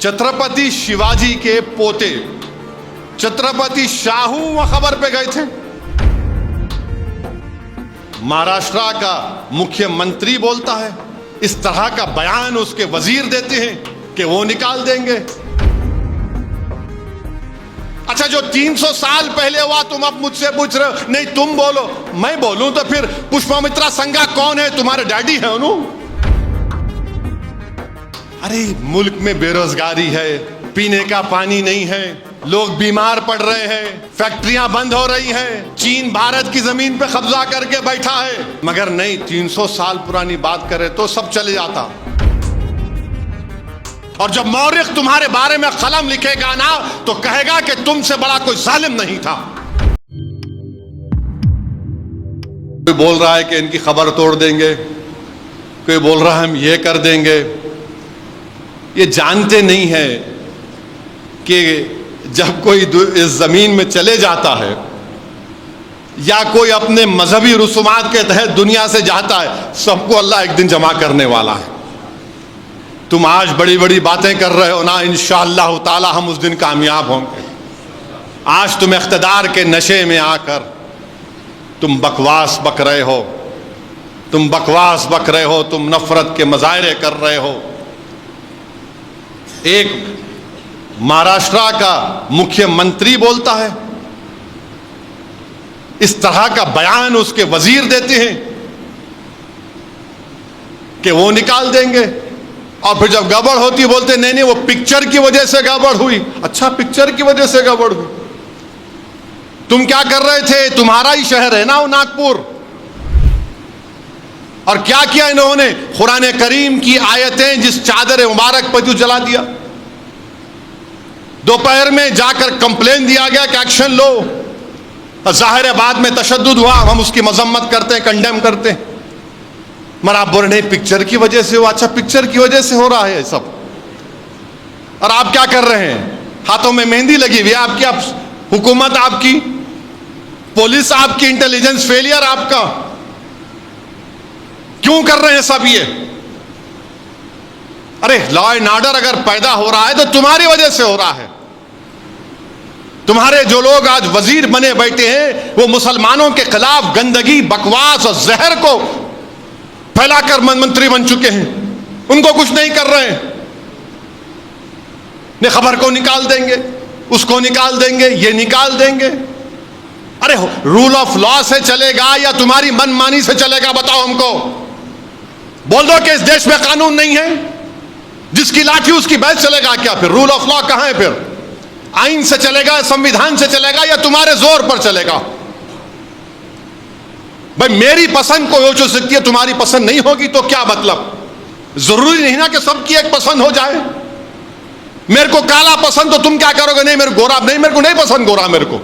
छत्रपति शिवाजी के पोते छत्रपति शाहू वहां खबर पे गए थे। महाराष्ट्र का मुख्यमंत्री बोलता है, इस तरह का बयान उसके वजीर देते हैं कि वो निकाल देंगे। अच्छा, जो 300 साल पहले हुआ तुम अब मुझसे पूछ रहे हो, नहीं तुम बोलो मैं बोलूं तो फिर पुष्पमित्रा संघा कौन है? तुम्हारे डैडी है उन्होंने। अरे मुल्क में बेरोजगारी है, पीने का पानी नहीं है, लोग बीमार पड़ रहे हैं, फैक्ट्रियां बंद हो रही हैं, चीन भारत की जमीन पे कब्जा करके बैठा है। मगर नहीं, 300 साल पुरानी बात करे तो सब चले जाता। और जब मौर्य तुम्हारे बारे में कलम लिखेगा ना तो कहेगा कि तुमसे बड़ा कोई जालिम नहीं था। कोई बोल रहा है कि इनकी खबर तोड़ देंगे, कोई बोल रहा है हम ये कर देंगे। ये जानते नहीं है कि जब कोई इस जमीन में चले जाता है या कोई अपने मजहबी रसूमात के तहत दुनिया से जाता है, सबको अल्लाह एक दिन जमा करने वाला है। तुम आज बड़ी बड़ी बातें कर रहे हो ना, इंशाअल्लाह ताला हम उस दिन कामयाब होंगे। आज तुम इख्तिदार के नशे में आकर तुम बकवास बक रहे हो, तुम बकवास बक रहे हो, तुम नफरत के मजाहरे कर रहे हो। एक महाराष्ट्र का मुख्यमंत्री बोलता है, इस तरह का बयान उसके वजीर देते हैं कि वो निकाल देंगे। और फिर जब गड़बड़ होती बोलते नहीं नहीं वो पिक्चर की वजह से गड़बड़ हुई। अच्छा, पिक्चर की वजह से गड़बड़ हुई? तुम क्या कर रहे थे? तुम्हारा ही शहर है ना वो नागपुर। और क्या किया इन्होंने? कुरान करीम की आयतें जिस चादर मुबारक पर जला दिया। दोपहर में जाकर कंप्लेन दिया गया कि एक्शन लो। जाहिर है बाद में तशद्दुद हुआ, हम उसकी मजम्मत करते हैं, कंडेम करते हैं। मगर आप बोल रहे पिक्चर की वजह से हो। अच्छा, पिक्चर की वजह से हो रहा है सब। और आप क्या कर रहे हैं? हाथों में मेहंदी लगी हुई है आपकी, हुकूमत आपकी, पुलिस आपकी, इंटेलिजेंस फेलियर आपका। क्यों कर रहे हैं सब ये? अरे लॉ एंड ऑर्डर अगर पैदा हो रहा है तो तुम्हारी वजह से हो रहा है। तुम्हारे जो लोग आज वजीर बने बैठे हैं वो मुसलमानों के खिलाफ गंदगी, बकवास और जहर को फैलाकर मंत्री बन चुके हैं। उनको कुछ नहीं कर रहे हैं। ने खबर को निकाल देंगे, उसको निकाल देंगे, ये निकाल देंगे। अरे रूल ऑफ लॉ से चलेगा या तुम्हारी मनमानी से चलेगा? बताओ हमको। बोल दो कि इस देश में कानून नहीं है, जिसकी लाठी उसकी बैल चलेगा क्या? फिर रूल ऑफ लॉ कहां है? फिर आइन से चलेगा, संविधान से चलेगा या तुम्हारे जोर पर चलेगा? भाई मेरी पसंद कोई हो सकती है, तुम्हारी पसंद नहीं होगी तो क्या मतलब? जरूरी नहीं ना कि सबकी एक पसंद हो जाए। मेरे को काला पसंद तो तुम क्या करोगे? नहीं मेरे गोरा नहीं, मेरे को नहीं पसंद गोरा। मेरे को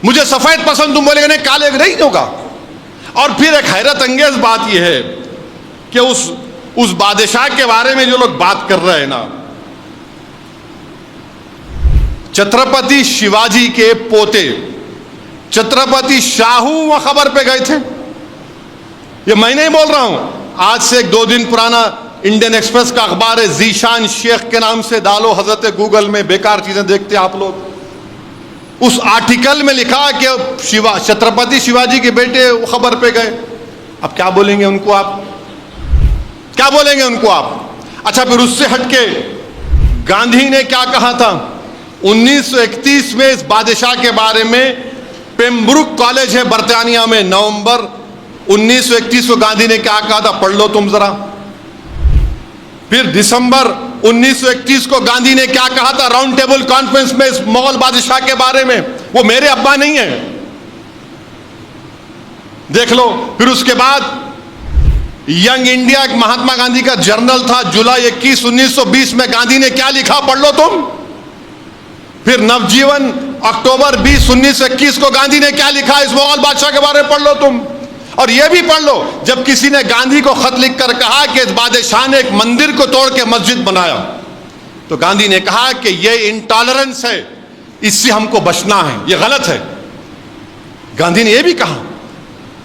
मुझे सफेद पसंद, तुम बोलेगे नहीं काले नहीं होगा। और फिर एक हैरत अंगेज बात यह है कि उस बादशाह के बारे में जो लोग बात कर रहे हैं ना, छत्रपति शिवाजी के पोते छत्रपति शाहू वहां खबर पे गए थे। ये मैं नहीं बोल रहा हूं, आज से 2 दिन पुराना इंडियन एक्सप्रेस का अखबार है, जीशान शेख के नाम से डालो हजरत गूगल में, बेकार चीजें देखते आप लोग। उस आर्टिकल में लिखा कि छत्रपति शिवाजी के बेटे खबर पे गए। अब क्या बोलेंगे उनको आप? क्या बोलेंगे उनको आप? अच्छा, फिर उससे हटके गांधी ने क्या कहा था 1931 में इस बादशाह के बारे में? पेम्ब्रुक कॉलेज है बर्तानिया में, नवंबर 1931 को गांधी ने क्या कहा था? पढ़ लो तुम जरा। फिर दिसंबर 1931 को गांधी ने क्या कहा था राउंड टेबल कॉन्फ्रेंस में इस मुगल बादशाह के बारे में? वो मेरे अब्बा नहीं है, देख लो। फिर उसके बाद यंग इंडिया महात्मा गांधी का जर्नल था, जुलाई 21 1920 में गांधी ने क्या लिखा? पढ़ लो तुम। फिर नवजीवन अक्टूबर 20 1921 को गांधी ने क्या लिखा इस मुगल बादशाह के बारे में? पढ़ लो तुम। और यह भी पढ़ लो जब किसी ने गांधी को खत लिखकर कहा कि इस बादशाह ने एक मंदिर को तोड़ के मस्जिद बनाया, तो गांधी ने कहा कि यह इंटॉलरेंस है, इससे हमको बचना है, यह गलत है। गांधी ने यह भी कहा।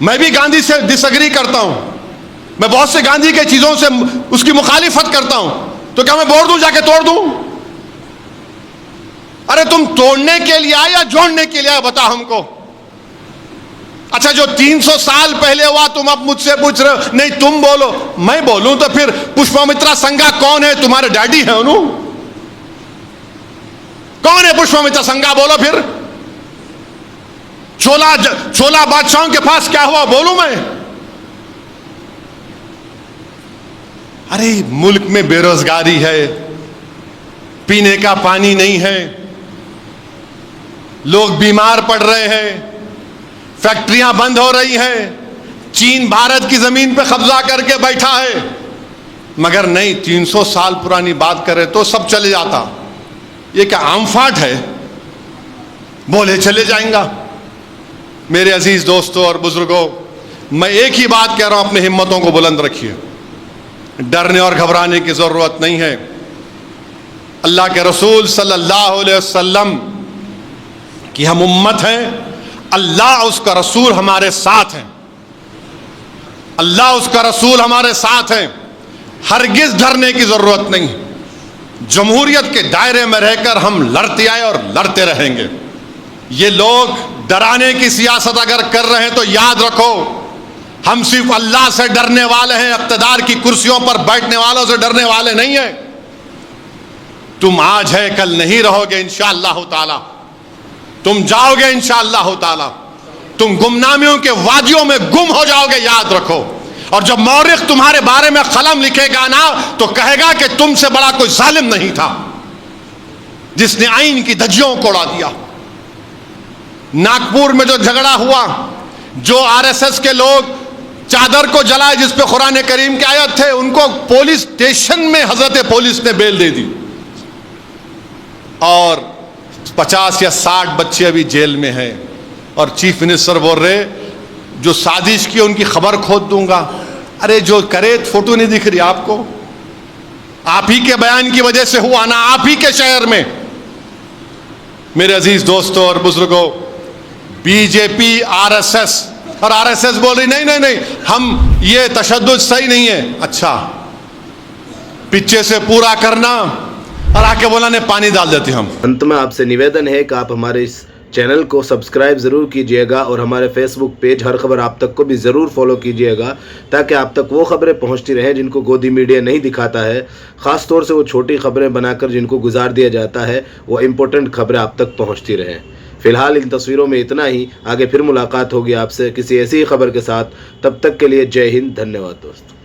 मैं भी गांधी से डिसएग्री करता हूं, मैं बहुत से गांधी के चीजों से उसकी मुखालिफत करता हूं, तो क्या मैं बोल दूं जाके तोड़ दूं? अरे तुम तोड़ने के लिए आए या जोड़ने के लिए आए, बता हमको। अच्छा, जो 300 साल पहले हुआ तुम अब मुझसे पूछ रहे हो? नहीं तुम बोलो, मैं बोलूं तो फिर पुष्पमित्रा संघा कौन है? तुम्हारे डैडी है उन्हों? कौन है पुष्पमित्रा संघा? बोलो फिर। छोला बादशाहों के पास क्या हुआ, बोलूं मैं? अरे मुल्क में बेरोजगारी है, पीने का पानी नहीं है, लोग बीमार पड़ रहे हैं, फैक्ट्रियां बंद हो रही हैं, चीन भारत की जमीन पे कब्जा करके बैठा है। मगर नहीं, 300 साल पुरानी बात करें तो सब चले जाता। ये क्या आमफाट है? बोले चले जाएंगा। मेरे अजीज दोस्तों और बुजुर्गों, मैं एक ही बात कह रहा हूं, अपनी हिम्मतों को बुलंद रखिए। डरने और घबराने की जरूरत नहीं है। अल्लाह के रसूल सल्लल्लाहु अलैहि वसल्लम कि हम उम्मत हैं, अल्लाह उसका रसूल हमारे साथ हैं, अल्लाह उसका रसूल हमारे साथ हैं। हरगिज डरने की जरूरत नहीं। जमहूरियत के दायरे में रहकर हम लड़ते आए और लड़ते रहेंगे। ये लोग डराने की सियासत अगर कर रहे हैं तो याद रखो, हम सिर्फ अल्लाह से डरने वाले हैं, इख्तिदार की कुर्सियों पर बैठने वालों से डरने वाले नहीं हैं। तुम आज है कल नहीं रहोगे इंशाअल्लाह ताला, तुम जाओगे इंशाअल्लाह ताला, तुम गुमनामियों के वादियों में गुम हो जाओगे, याद रखो। और जब मौरिख तुम्हारे बारे में कलम लिखेगा ना, तो कहेगा कि तुमसे बड़ा कोई जालिम नहीं था जिसने आइन की धज्जियों को उड़ा दिया। नागपुर में जो झगड़ा हुआ, जो आरएसएस के लोग चादर को जलाए जिस पे कुरान करीम के आयत थे, उनको पुलिस स्टेशन में हजरत पुलिस ने बेल दे दी और 50 या 60 बच्चे अभी जेल में हैं। और चीफ मिनिस्टर बोल रहे जो साजिश की उनकी खबर खोद दूंगा। अरे जो करे, फोटो नहीं दिख रही आपको? आप ही के बयान की वजह से हुआ ना, आप ही के शहर में। मेरे अजीज दोस्तों और बुजुर्गों, बीजेपी आरएसएस और आरएसएस बोल रही नहीं नहीं नहीं, हम ये तशद्दुद सही नहीं है। अच्छा, पीछे से पूरा करना और आके बोला ने पानी डाल देते हम। अंत में आपसे निवेदन है कि आप हमारे इस चैनल को सब्सक्राइब ज़रूर कीजिएगा और हमारे फेसबुक पेज हर खबर आप तक को भी ज़रूर फॉलो कीजिएगा, ताकि आप तक वो खबरें पहुंचती रहें जिनको गोदी मीडिया नहीं दिखाता है। ख़ास तौर से वो छोटी खबरें बनाकर जिनको गुजार दिया जाता है, वो इम्पोर्टेंट खबरें आप तक पहुँचती रहें। फ़िलहाल इन तस्वीरों में इतना ही। आगे फिर मुलाकात होगी आपसे किसी ऐसी ही खबर के साथ। तब तक के लिए जय हिंद, धन्यवाद दोस्तों।